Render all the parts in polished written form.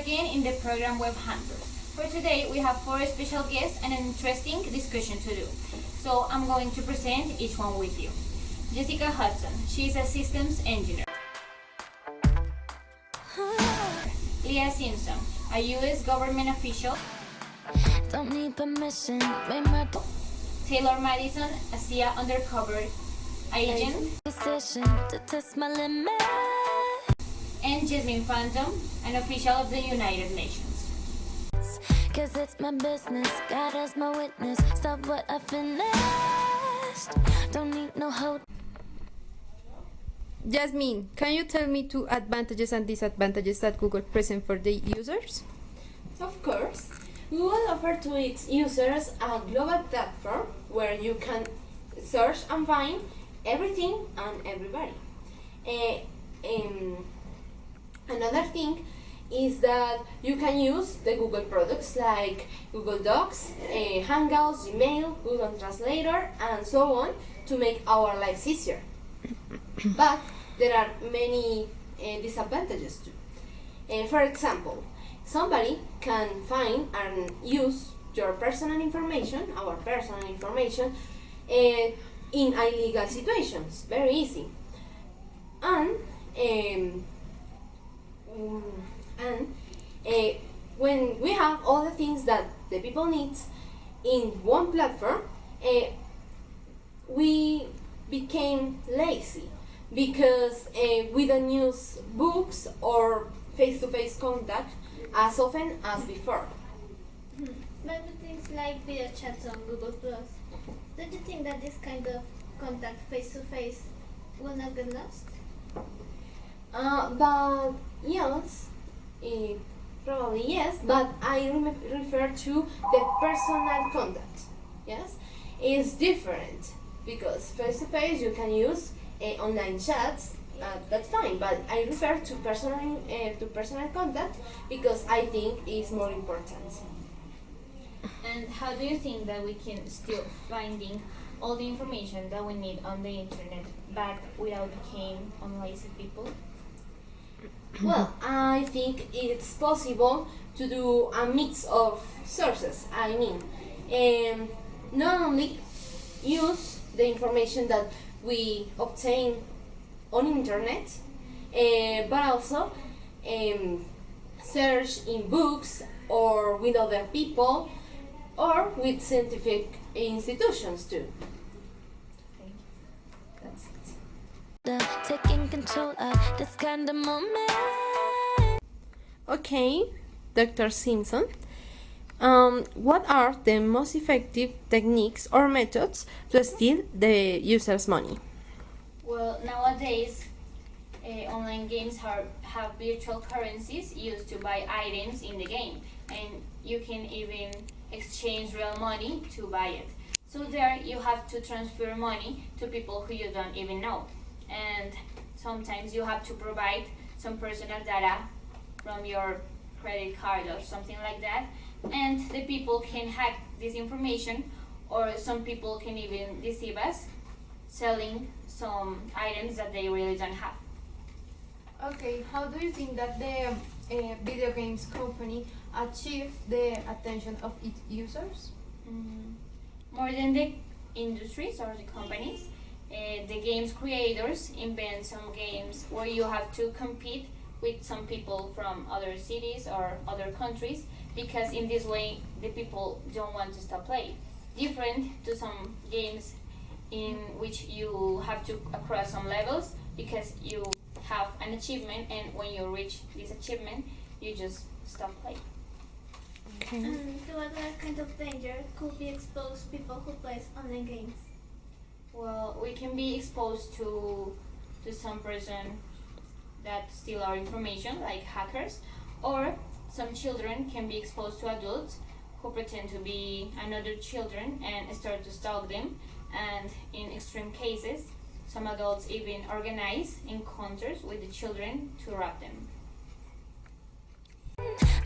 again in the program Web Hunters. For today, we have 4 special guests and an interesting discussion to do. So I'm going to present each one with you. Jessica Hudson, she is a systems engineer. Leah Simpson, a U.S. government official. Don't need permission. Taylor Madison, a CIA undercover agent. Decision to test my limit. And Jasmine Phantom, an official of the United Nations. Cause it's my business, God as my witness. Stop what I finished. Don't need no hold. Jasmine, can you tell me 2 advantages and disadvantages that Google present for the users? Of course, Google offers to its users a global platform where you can search and find everything and everybody. Another thing is that you can use the Google products like Google Docs, Hangouts, Gmail, Google Translator, and so on to make our lives easier. But there are many disadvantages too. For example, somebody can find and use your personal information, our personal information, in illegal situations. Very easy. And when we have all the things that the people need in one platform, we became lazy because we don't use books or face-to-face contact as often as before. Maybe things like video chats on Google Plus. Don't you think that this kind of contact face-to-face will not get lost? But yes, probably yes, but I refer to the personal contact. Yes, it's different because face-to-face you can use online chats. That's fine, but I refer to personal contact because I think it's more important. And how do you think that we can still finding all the information that we need on the internet but without becoming unlazy people? Well, I think it's possible to do a mix of sources. I mean, not only use the information that we obtain on internet, but also search in books or with other people or with scientific institutions too. Okay. That's it. Taking control of this kind of moment. Okay, Dr. Simpson. What are the most effective techniques or methods to steal the user's money? Well, nowadays, online games have virtual currencies used to buy items in the game, and you can even exchange real money to buy it. So there you have to transfer money to people who you don't even know, and sometimes you have to provide some personal data from your credit card or something like that, and the people can hack this information, or some people can even deceive us selling some items that they really don't have. Okay, how do you think that the video games company achieve the attention of its users? More than the industries or the companies, the games creators invent some games where you have to compete with some people from other cities or other countries, because in this way the people don't want to stop playing. Different to some games in which you have to cross some levels because you have an achievement, and when you reach this achievement you just stop playing. Okay. And to what kind of danger could be exposed people who play online games? Well, we can be exposed to some person that steal our information, like hackers, or some children can be exposed to adults who pretend to be another children and start to stalk them, and in extreme cases some adults even organize encounters with the children to rob them.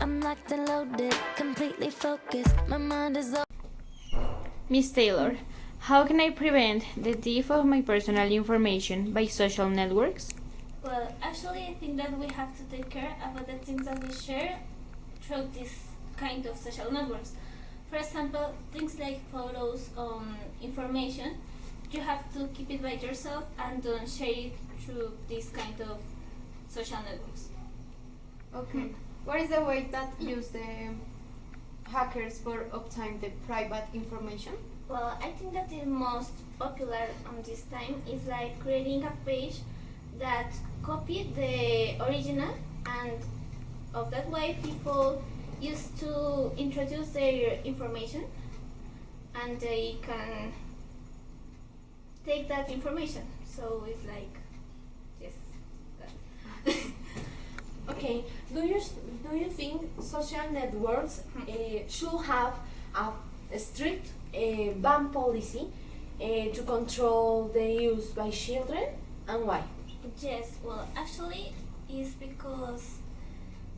I'm locked and loaded, completely focused. My mind is open. Miss Taylor, how can I prevent the thief of my personal information by social networks? Well, actually, I think that we have to take care about the things that we share through this kind of social networks. For example, things like photos, information, you have to keep it by yourself and don't share it through this kind of social networks. Okay. What is the way that use the hackers for obtain the private information? Well, I think that the most popular on this time is like creating a page that copy the original, and of that way people used to introduce their information and they can take that information. So it's like, yes, that. Okay, do you think social networks should have a strict ban policy to control the use by children, and why? Yes, well, actually, it's because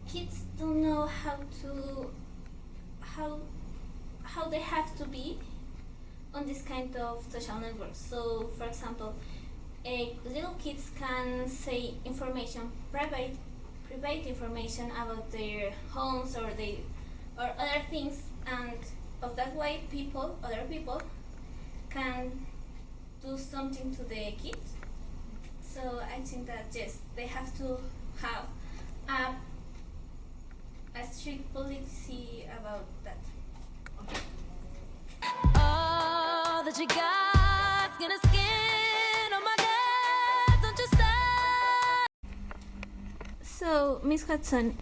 kids don't know how they have to be on this kind of social networks. So, for example, little kids can say information, private information about their homes or other things, and of that way, other people, can do something to the kids. So I think that yes, they have to have a strict policy about that. All that you got, skin to skin. Oh my God, don't you stop. So, Miss Hudson,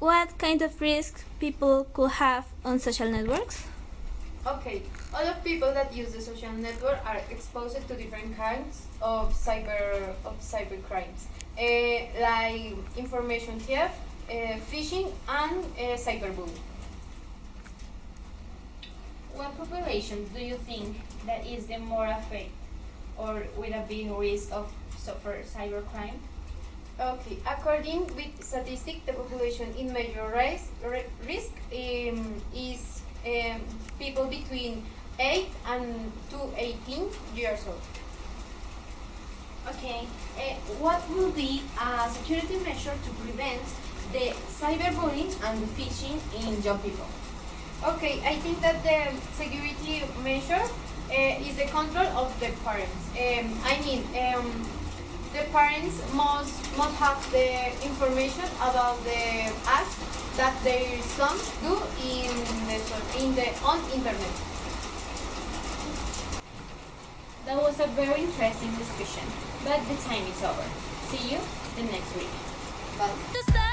what kind of risks people could have on social networks? Okay, all of people that use the social network are exposed to different kinds of cyber crimes, like information theft, phishing, and cyberbullying. What population do you think that is the more affected or with a big risk of suffer cybercrime? Okay, according with statistics, the population in major risk is people between 8 and to 18 years old. Okay, what will be a security measure to prevent the cyberbullying and the phishing in young people? Okay, I think that the security measure is the control of the parents. The parents must have the information about the acts that their sons do on internet. That was a very interesting discussion, but the time is over. See you the next week. Bye. Just stop.